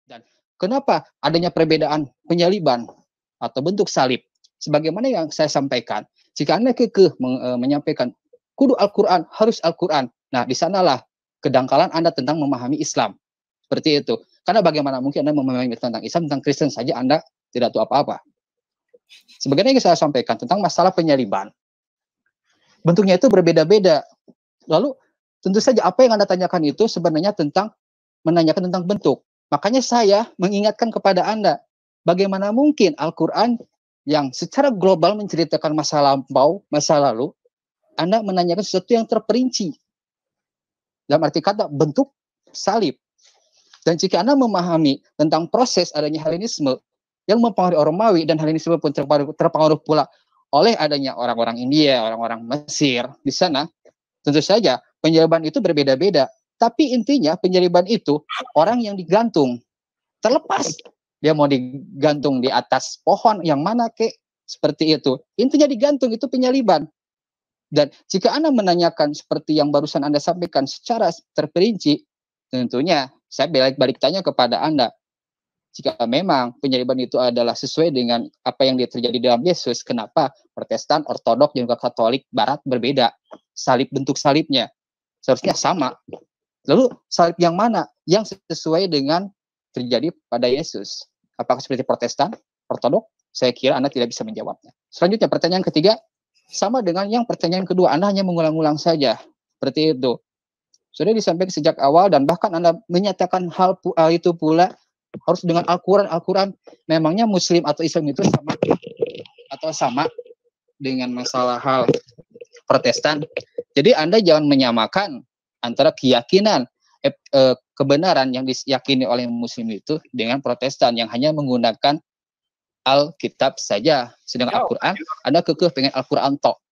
Dan kenapa adanya perbedaan penyaliban atau bentuk salib? Sebagaimana yang saya sampaikan, jika Anda kekeh menyampaikan kudu Al-Quran, harus Al-Quran. Nah, di sanalah kedangkalan Anda tentang memahami Islam. Seperti itu. Karena bagaimana mungkin Anda memahami tentang Islam, tentang Kristen saja Anda tidak tahu apa-apa. Sebagaimana yang saya sampaikan tentang masalah penyaliban. Bentuknya itu berbeda-beda. Lalu tentu saja apa yang Anda tanyakan itu sebenarnya tentang menanyakan tentang bentuk. Makanya saya mengingatkan kepada Anda, bagaimana mungkin Al-Quran yang secara global menceritakan masa lampau, masa lalu, Anda menanyakan sesuatu yang terperinci. Dalam arti kata bentuk salib. Dan jika Anda memahami tentang proses adanya Hellenisme yang mempengaruhi orang Romawi, dan Hellenisme pun terpengaruh pula oleh adanya orang-orang India, orang-orang Mesir di sana, tentu saja penyaliban itu berbeda-beda. Tapi intinya penyaliban itu orang yang digantung. Terlepas dia mau digantung di atas pohon yang mana kek, seperti itu. Intinya digantung, itu penyaliban. Dan jika Anda menanyakan seperti yang barusan Anda sampaikan secara terperinci, tentunya saya balik tanya kepada Anda, jika memang penyaliban itu adalah sesuai dengan apa yang terjadi dalam Yesus, kenapa Protestan, Ortodok, dan juga Katolik Barat berbeda? Salib, bentuk salibnya seharusnya sama. Lalu salib yang mana yang sesuai dengan terjadi pada Yesus? Apakah seperti Protestan, Ortodok? Saya kira Anda tidak bisa menjawabnya. Selanjutnya pertanyaan ketiga, sama dengan yang pertanyaan kedua, Anda hanya mengulang-ulang saja. Seperti itu. Sudah disampaikan sejak awal, dan bahkan Anda menyatakan hal itu pula harus dengan Al-Quran. Memangnya Muslim atau Islam itu sama dengan masalah hal Protestan? Jadi Anda jangan menyamakan antara keyakinan kebenaran yang diyakini oleh Muslim itu dengan Protestan yang hanya menggunakan Alkitab saja. Sedangkan Al-Quran, Anda kekeh pengen Al-Quran tok.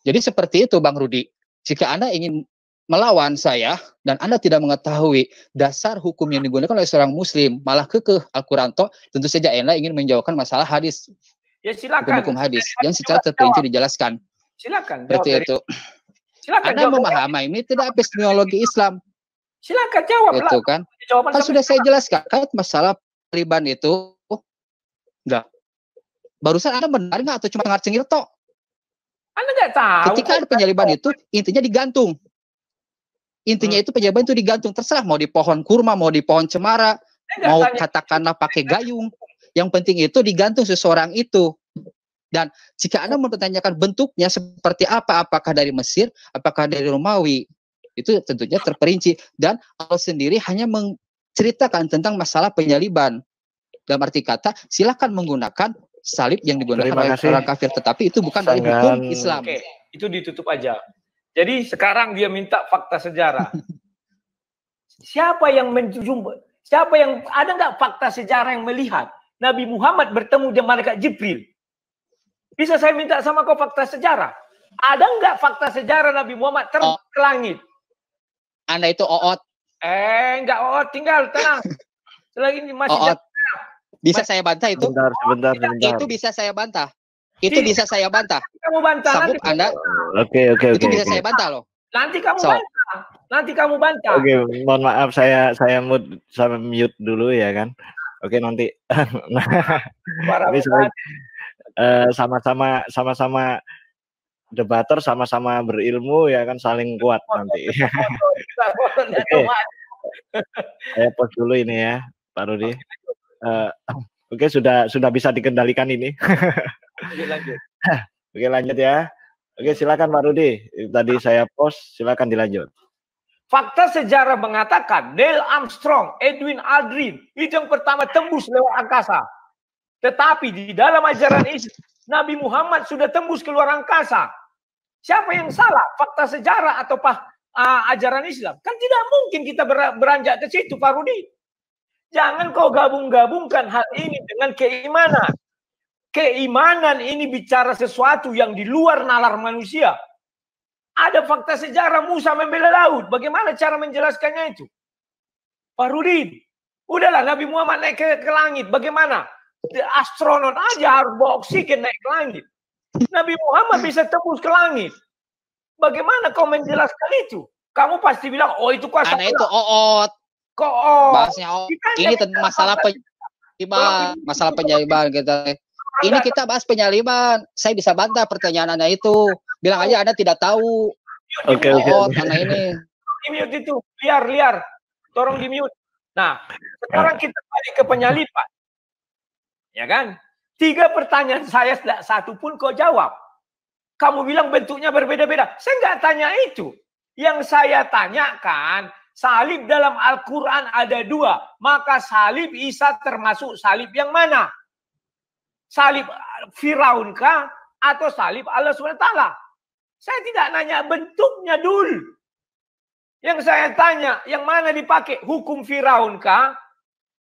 Jadi seperti itu Bang Rudi. Jika Anda ingin melawan saya dan Anda tidak mengetahui dasar hukum yang digunakan oleh seorang Muslim, malah kekeh Al-Quran tok, tentu saja Anda ingin menjauhkan masalah hadis. Ya silakan. Hukum hadis yang secara terperinci dijelaskan. Silakan. Seperti itu. Silakan Anda memahami ini tidak epistemologi Islam. Silakan jawab itu lah. Kan sudah saya jelaskan kan masalah Taliban itu. Enggak. Barusan Anda benar nggak atau cuma dengar-cengir tok? Anda nggak tahu. Ketika ada penyaliban itu intinya digantung. Intinya itu penyaliban itu digantung, terserah mau di pohon kurma, mau di pohon cemara, mau katakanlah pakai gayung. Yang penting itu digantung seseorang itu. Dan jika Anda mempertanyakan bentuknya seperti apa, apakah dari Mesir, apakah dari Romawi, itu tentunya terperinci. Dan Allah sendiri hanya menceritakan tentang masalah penyaliban. Dalam arti kata, silakan menggunakan salib yang digunakan oleh orang kafir, tetapi itu bukan dari hukum Islam. Oke, itu ditutup aja. Jadi sekarang dia minta fakta sejarah. Siapa yang menjumpai? Siapa yang ada nggak fakta sejarah yang melihat Nabi Muhammad bertemu dengan malaikat Jibril? Bisa saya minta sama kau fakta sejarah? Ada nggak fakta sejarah Nabi Muhammad terbang ke langit? Anda itu oot. Nggak oot, tinggal tenang. Selagi ini masih bisa saya bantah itu? Sebentar. Itu bisa saya bantah. Itu bisa saya bantah. Kamu bantah. Sanggup Anda? Oke. Itu bisa saya bantah loh. Nanti kamu bantah. Oke, mohon maaf saya mute dulu ya kan. Oke, nanti. Sama-sama debater, sama-sama berilmu ya kan, saling kuat nanti. Saya pause dulu ini ya, Pak Rudi. Oke, sudah bisa dikendalikan ini. Oke, lanjut ya. Oke, silakan Pak Rudi. Tadi saya pause, silakan dilanjut. Fakta sejarah mengatakan Neil Armstrong, Edwin Aldrin itu yang pertama tembus lewat angkasa. Tetapi di dalam ajaran Islam, Nabi Muhammad sudah tembus keluar angkasa. Siapa yang salah? Fakta sejarah atau ajaran Islam? Kan tidak mungkin kita beranjak ke situ, Pak Rudi. Jangan kau gabung-gabungkan hal ini dengan keimanan. Keimanan ini bicara sesuatu yang di luar nalar manusia. Ada fakta sejarah Musa membela laut. Bagaimana cara menjelaskannya itu? Pak Rudi, udahlah Nabi Muhammad naik ke langit. Bagaimana? Astronot aja harus bawa oksigen naik ke langit. Nabi Muhammad bisa tembus ke langit. Bagaimana kau menjelaskan itu? Kamu pasti bilang, oh itu kuasa Allah. Itu oot. Kok Bahasnya ini tentang masalah penyaliban gitu. Ini kita bahas penyaliban. Saya bisa bantah pertanyaan Anda itu. Bilang aja Anda tidak tahu. Oke. Karena ini. Di mute itu, liar. Tolong di mute. Nah, sekarang kita balik ke penyaliban. Ya kan? 3 pertanyaan saya, satu pun kau jawab. Kamu bilang bentuknya berbeda-beda. Saya nggak tanya itu. Yang saya tanyakan, salib dalam Al-Quran ada 2. Maka salib Isa termasuk salib yang mana? Salib Firaun kah? Atau salib Allah SWT? Saya tidak nanya bentuknya dulu. Yang saya tanya, yang mana dipakai? Hukum Firaun kah?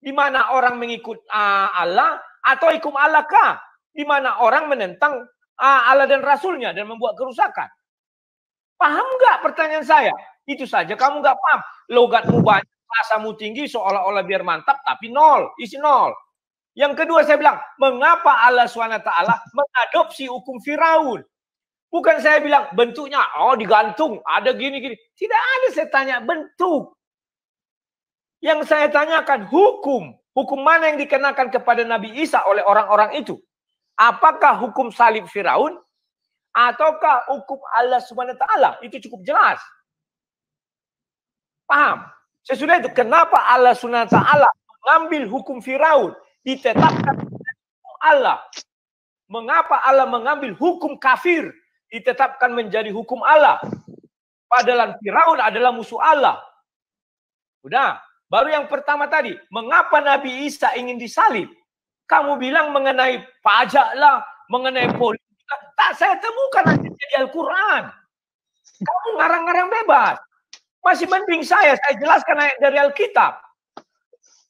Di mana orang mengikut Allah? Atau hukum Allah kah? Di mana orang menentang Allah dan Rasulnya dan membuat kerusakan? Paham nggak pertanyaan saya? Itu saja kamu nggak paham. Logatmu banyak, rasamu tinggi, seolah-olah biar mantap, tapi nol, isi nol. Yang kedua saya bilang, mengapa Allah SWT mengadopsi hukum Firaun? Bukan saya bilang bentuknya, digantung, ada gini-gini. Tidak ada saya tanya bentuk. Yang saya tanyakan hukum. Hukum mana yang dikenakan kepada Nabi Isa oleh orang-orang itu? Apakah hukum salib Firaun? Ataukah hukum Allah SWT? Itu cukup jelas. Paham? Sesudah itu, kenapa Allah SWT mengambil hukum Firaun? Ditetapkan hukum Allah. Mengapa Allah mengambil hukum kafir? Ditetapkan menjadi hukum Allah. Padahal Firaun adalah musuh Allah. Udah. Baru yang pertama tadi. Mengapa Nabi Isa ingin disalib? Kamu bilang mengenai pajak lah. Mengenai politik. Tak saya temukan di Al-Quran. Kamu ngarang-ngarang bebas. Masih mending saya jelaskan ayat dari Alkitab.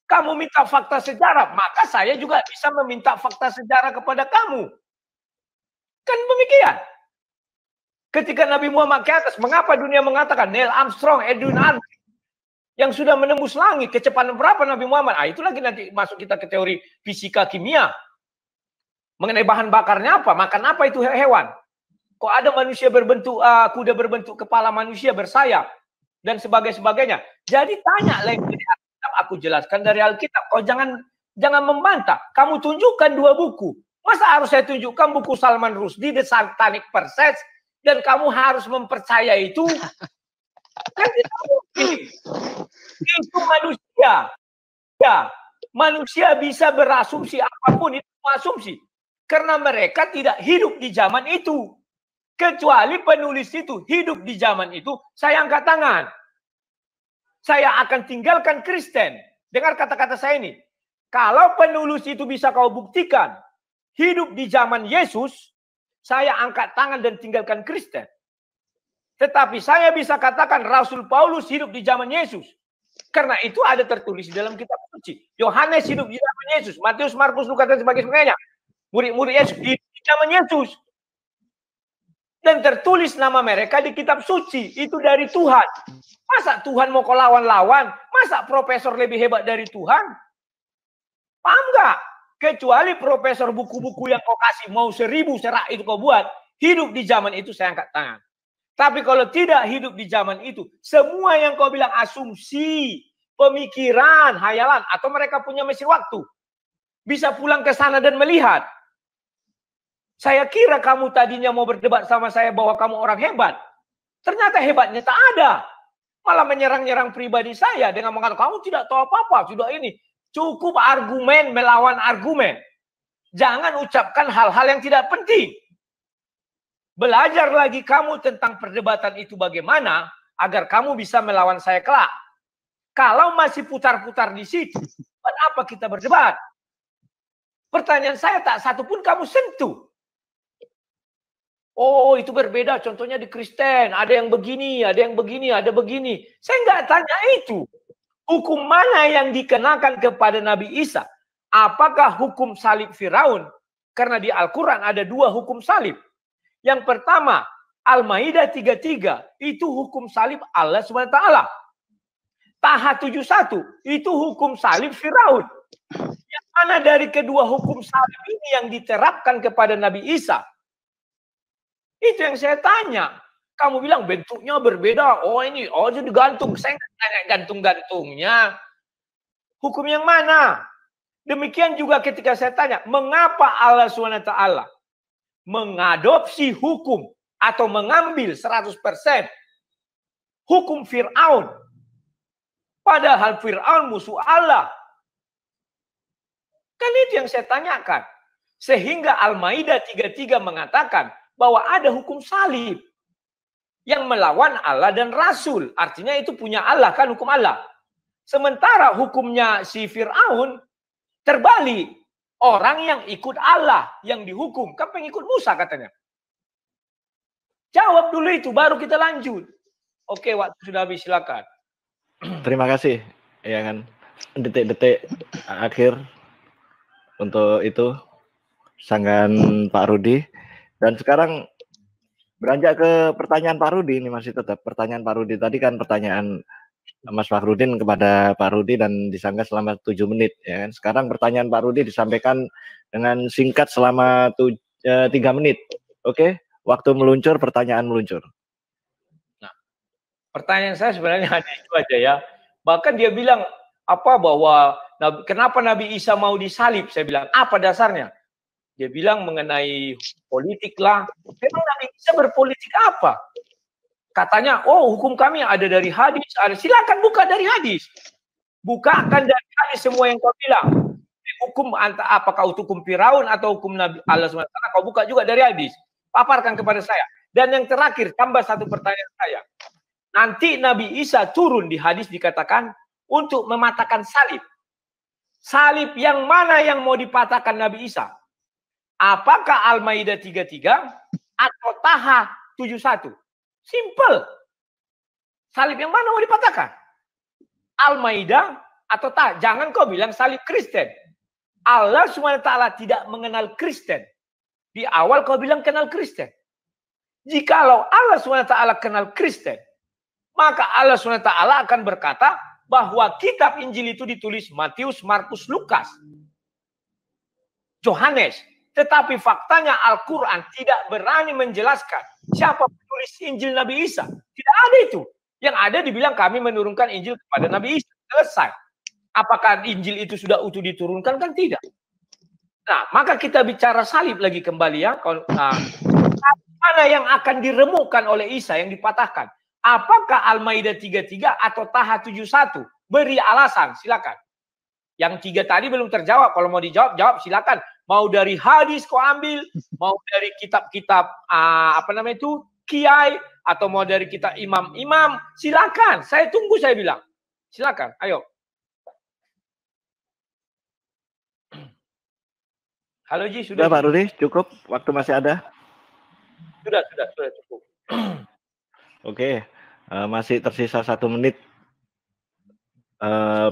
Kamu minta fakta sejarah. Maka saya juga bisa meminta fakta sejarah kepada kamu. Kan demikian. Ketika Nabi Muhammad ke atas, mengapa dunia mengatakan Neil Armstrong, Edwin Aldrin yang sudah menembus langit, kecepatan berapa Nabi Muhammad? Itu lagi nanti masuk kita ke teori fisika kimia. Mengenai bahan bakarnya apa? Makan apa itu hewan? Kok ada manusia berbentuk, kuda berbentuk kepala manusia bersayap dan sebagainya. Jadi tanya lagi dari Alkitab, aku jelaskan dari Alkitab. Kau jangan membantah. Kamu tunjukkan 2 buku. Masa harus saya tunjukkan buku Salman Rushdie, The Satanic Verses? Dan kamu harus mempercaya itu. Kan tidak mungkin. Itu manusia. Ya, manusia bisa berasumsi apapun, itu asumsi. Karena mereka tidak hidup di zaman itu. Kecuali penulis itu hidup di zaman itu, saya angkat tangan. Saya akan tinggalkan Kristen. Dengar kata-kata saya ini. Kalau penulis itu bisa kau buktikan hidup di zaman Yesus, saya angkat tangan dan tinggalkan Kristen. Tetapi saya bisa katakan Rasul Paulus hidup di zaman Yesus. Karena itu ada tertulis di dalam kitab suci. Yohanes hidup di zaman Yesus. Matius, Markus, Lukas dan sebagainya. Murid-murid Yesus hidup di zaman Yesus. Dan tertulis nama mereka di kitab suci. Itu dari Tuhan. Masa Tuhan mau kau lawan-lawan? Masa profesor lebih hebat dari Tuhan? Paham nggak? Kecuali profesor buku-buku yang kau kasih mau 1000 serak itu kau buat. Hidup di zaman itu saya angkat tangan. Tapi kalau tidak hidup di zaman itu. Semua yang kau bilang asumsi, pemikiran, hayalan. Atau mereka punya mesin waktu. Bisa pulang ke sana dan melihat. Saya kira kamu tadinya mau berdebat sama saya bahwa kamu orang hebat. Ternyata hebatnya tak ada. Malah menyerang-nyerang pribadi saya dengan mengatakan kamu tidak tahu apa-apa, sudah ini. Cukup argumen melawan argumen. Jangan ucapkan hal-hal yang tidak penting. Belajar lagi kamu tentang perdebatan itu bagaimana agar kamu bisa melawan saya kelak. Kalau masih putar-putar di situ, buat apa kita berdebat? Pertanyaan saya tak satu pun kamu sentuh. Oh, itu berbeda. Contohnya di Kristen. Ada yang begini, ada yang begini, ada begini. Saya nggak tanya itu. Hukum mana yang dikenakan kepada Nabi Isa? Apakah hukum salib Firaun? Karena di Al-Quran ada 2 hukum salib. Yang pertama, Al-Maidah 33. Itu hukum salib Allah SWT. Taha 71. Itu hukum salib Firaun. Yang mana dari kedua hukum salib ini yang diterapkan kepada Nabi Isa? Itu yang saya tanya. Kamu bilang bentuknya berbeda. Oh ini, oh jadi gantung. Saya nggak tanya gantung-gantungnya. Hukum yang mana? Demikian juga ketika saya tanya, mengapa Allah SWT mengadopsi hukum atau mengambil 100% hukum Fir'aun. Padahal Fir'aun musuh Allah. Kan itu yang saya tanyakan. Sehingga Al-Maidah 33 mengatakan bahwa ada hukum salib yang melawan Allah dan Rasul. Artinya itu punya Allah, kan hukum Allah. Sementara hukumnya si Fir'aun terbalik. Orang yang ikut Allah yang dihukum. Kan pengikut Musa katanya. Jawab dulu itu, baru kita lanjut. Oke, waktu sudah habis, silakan. Terima kasih. Ya kan, detik-detik akhir untuk itu sanggahan Pak Rudi. Dan sekarang beranjak ke pertanyaan Pak Rudi. Ini masih tetap pertanyaan Pak Rudi. Tadi kan pertanyaan Mas Fakhrudin kepada Pak Rudi dan disanggah selama 7 menit. Ya kan? Sekarang pertanyaan Pak Rudi disampaikan dengan singkat selama 3 menit. Oke, waktu meluncur, pertanyaan meluncur. Nah, pertanyaan saya sebenarnya hanya itu aja ya. Bahkan dia bilang apa bahwa kenapa Nabi Isa mau disalib? Saya bilang apa dasarnya? Dia bilang mengenai politik lah. Memang Nabi Isa berpolitik apa? Katanya, oh hukum kami ada dari hadis. Silakan buka dari hadis. Bukakan dari hadis semua yang kau bilang. Hukum apakah hukum Firaun atau hukum Nabi Allah SWT, kau buka juga dari hadis. Paparkan kepada saya. Dan yang terakhir, tambah satu pertanyaan saya. Nanti Nabi Isa turun di hadis dikatakan untuk mematahkan salib. Salib yang mana yang mau dipatahkan Nabi Isa? Apakah Al-Maidah 33 atau Taha 71? Simple. Salib yang mana mau dipatahkan? Al-Maidah atau Taha? Jangan kau bilang salib Kristen. Allah SWT tidak mengenal Kristen. Di awal kau bilang kenal Kristen. Jikalau Allah SWT kenal Kristen, maka Allah SWT akan berkata bahwa kitab Injil itu ditulis Matius, Markus, Lukas, Yohanes. Tetapi faktanya Al-Quran tidak berani menjelaskan siapa penulis Injil Nabi Isa. Tidak ada itu. Yang ada dibilang kami menurunkan Injil kepada Nabi Isa. Selesai. Apakah Injil itu sudah utuh diturunkan? Kan tidak. Nah, maka kita bicara salib lagi kembali ya. Mana yang akan diremukkan oleh Isa, yang dipatahkan? Apakah Al-Maidah 33 atau Taha 71? Beri alasan, silakan. Yang 3 tadi belum terjawab. Kalau mau dijawab, jawab silakan. Mau dari hadis kau ambil, mau dari kitab-kitab apa namanya itu kiai, atau mau dari kitab imam-imam, silakan. Saya tunggu, saya bilang. Silakan, ayo. Halo Ji, sudah Pak Rudi, cukup? Waktu masih ada? Sudah cukup. Oke, masih tersisa 1 menit.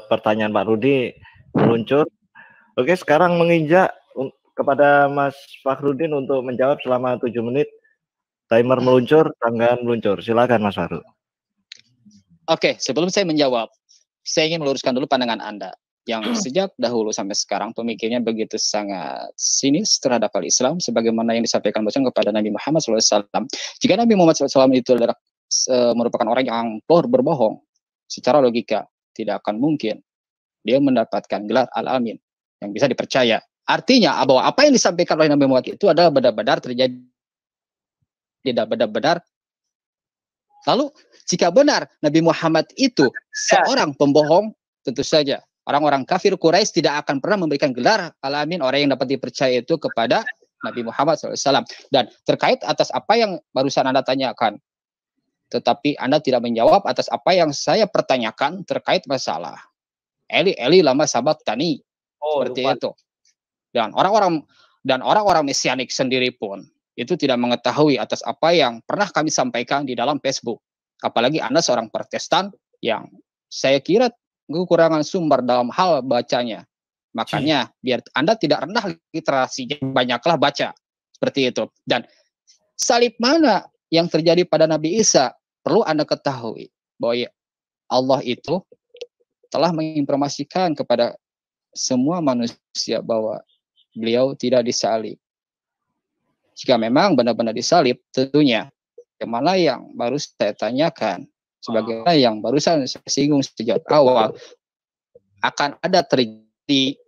Pertanyaan Pak Rudi meluncur. Oke, sekarang menginjak kepada Mas Fakhrudin untuk menjawab selama 7 menit. Timer meluncur, tanggapan meluncur. Silakan Mas Fakhrud. Oke, sebelum saya menjawab, saya ingin meluruskan dulu pandangan Anda yang sejak dahulu sampai sekarang pemikirnya begitu sangat sinis terhadap al-Islam, sebagaimana yang disampaikan bosan kepada Nabi Muhammad SAW. Jika Nabi Muhammad SAW itu adalah merupakan orang yang berbohong, secara logika tidak akan mungkin dia mendapatkan gelar Al-Amin yang bisa dipercaya. Artinya bahwa apa yang disampaikan oleh Nabi Muhammad itu adalah benar-benar terjadi, tidak benar-benar. Lalu jika benar Nabi Muhammad itu seorang pembohong, tentu saja orang-orang kafir Quraisy tidak akan pernah memberikan gelar Al-Amin, orang yang dapat dipercaya itu, kepada Nabi Muhammad SAW. Dan terkait atas apa yang barusan Anda tanyakan, tetapi Anda tidak menjawab atas apa yang saya pertanyakan terkait masalah Eli lama sahabat tani, seperti itu. Dan orang-orang mesianik sendiri pun itu tidak mengetahui atas apa yang pernah kami sampaikan di dalam Facebook. Apalagi Anda seorang Protestan yang saya kira kekurangan sumber dalam hal bacanya. Makanya biar Anda tidak rendah literasinya, banyaklah baca. Seperti itu. Dan salib mana yang terjadi pada Nabi Isa? Perlu Anda ketahui bahwa Allah itu telah menginformasikan kepada semua manusia bahwa beliau tidak disalib. Jika memang benar-benar disalib, tentunya sebagaimana yang baru saya tanyakan, sebagaimana yang barusan saya singgung sejak awal, akan ada terjadi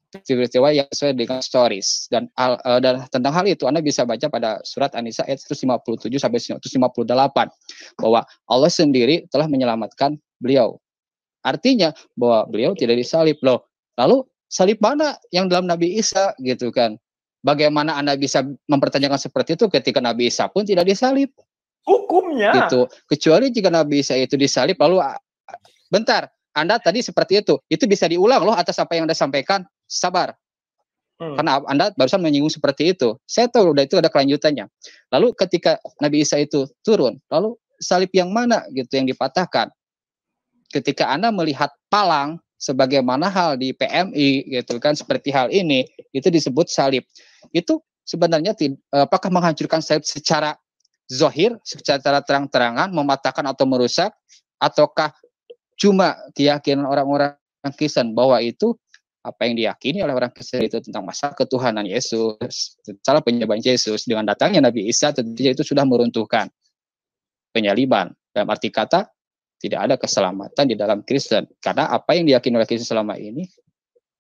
peristiwa yang sesuai dengan stories, dan tentang hal itu Anda bisa baca pada surat An-Nisa ayat 157 sampai 158 bahwa Allah sendiri telah menyelamatkan beliau. Artinya bahwa beliau tidak disalib loh. Lalu salib mana yang dalam Nabi Isa gitu kan? Bagaimana Anda bisa mempertanyakan seperti itu ketika Nabi Isa pun tidak disalib? Hukumnya. Gitu. Kecuali jika Nabi Isa itu disalib lalu bentar, Anda tadi seperti itu bisa diulang loh atas apa yang Anda sampaikan. Sabar. Karena Anda barusan menyinggung seperti itu. Saya tahu udah itu ada kelanjutannya. Lalu ketika Nabi Isa itu turun, lalu salib yang mana gitu yang dipatahkan? Ketika Anda melihat palang sebagaimana hal di PMI gitu kan, seperti hal ini, itu disebut salib. Itu sebenarnya apakah menghancurkan salib secara zahir, secara terang-terangan, mematahkan atau merusak, ataukah cuma keyakinan orang-orang Kristen bahwa itu apa yang diyakini oleh orang Kristen itu tentang masalah ketuhanan Yesus, salah penyembahan Yesus, dengan datangnya Nabi Isa tentunya itu sudah meruntuhkan penyaliban. Dalam arti kata, tidak ada keselamatan di dalam Kristen, karena apa yang diyakini oleh Kristen selama ini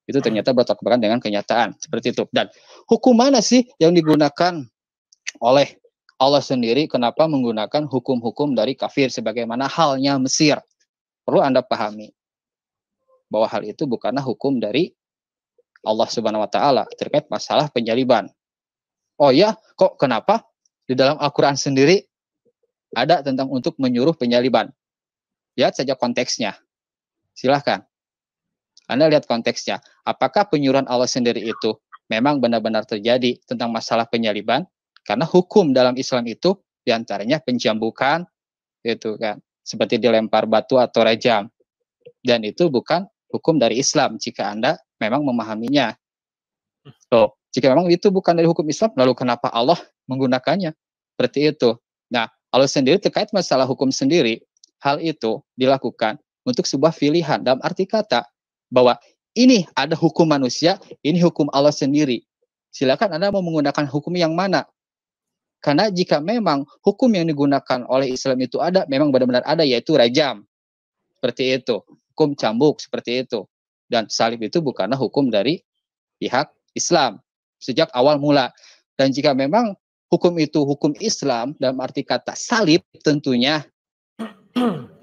itu ternyata bertolak belakang dengan kenyataan seperti itu. Dan hukum mana sih yang digunakan oleh Allah sendiri? Kenapa menggunakan hukum-hukum dari kafir sebagaimana halnya Mesir? Perlu Anda pahami bahwa hal itu bukanlah hukum dari Allah Subhanahu wa taala terkait masalah penyaliban. Oh ya, kok kenapa di dalam Al-Qur'an sendiri ada tentang untuk menyuruh penyaliban? Lihat saja konteksnya. Silahkan. Anda lihat konteksnya. Apakah penyuruhan Allah sendiri itu memang benar-benar terjadi tentang masalah penyaliban? Karena hukum dalam Islam itu diantaranya pencambukan, gitu kan, seperti dilempar batu atau rajam. Dan itu bukan hukum dari Islam jika Anda memang memahaminya. So, jika memang itu bukan dari hukum Islam, lalu kenapa Allah menggunakannya? Seperti itu. Nah, Allah sendiri terkait masalah hukum sendiri, hal itu dilakukan untuk sebuah pilihan. Dalam arti kata, bahwa ini ada hukum manusia, ini hukum Allah sendiri. Silakan Anda mau menggunakan hukum yang mana. Karena jika memang hukum yang digunakan oleh Islam itu ada, memang benar-benar ada, yaitu rajam. Seperti itu. Hukum cambuk seperti itu. Dan salib itu bukanlah hukum dari pihak Islam sejak awal mula. Dan jika memang hukum itu hukum Islam dalam arti kata salib, tentunya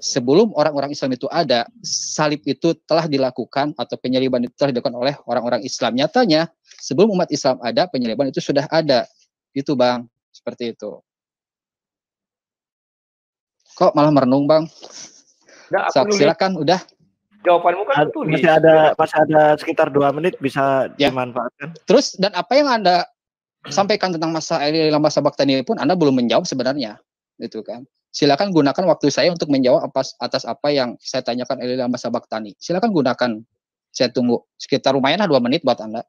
sebelum orang-orang Islam itu ada, salib itu telah dilakukan atau penyaliban itu telah dilakukan oleh orang-orang Islam. Nyatanya sebelum umat Islam ada, penyaliban itu sudah ada. Itu Bang, seperti itu. Kok malah merenung Bang? Nggak, So, silakan udah. Jawabanmu kan tulis. Masih ada sekitar 2 menit bisa ya dimanfaatkan. Terus dan apa yang Anda sampaikan tentang masa Eli Lamba Sabachthani pun Anda belum menjawab sebenarnya, gitu kan? Silakan gunakan waktu saya untuk menjawab atas apa yang saya tanyakan Eli Lamba Sabachthani. Silakan gunakan. Saya tunggu sekitar lumayan 2 menit buat Anda.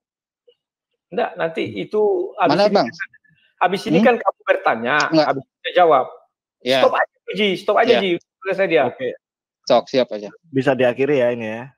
Enggak, nanti itu habis ini kan kamu bertanya, habis saya jawab. Ya. Stop aja Ji, selesai dia. Oke. Sok, siap aja. Bisa diakhiri ya ini ya.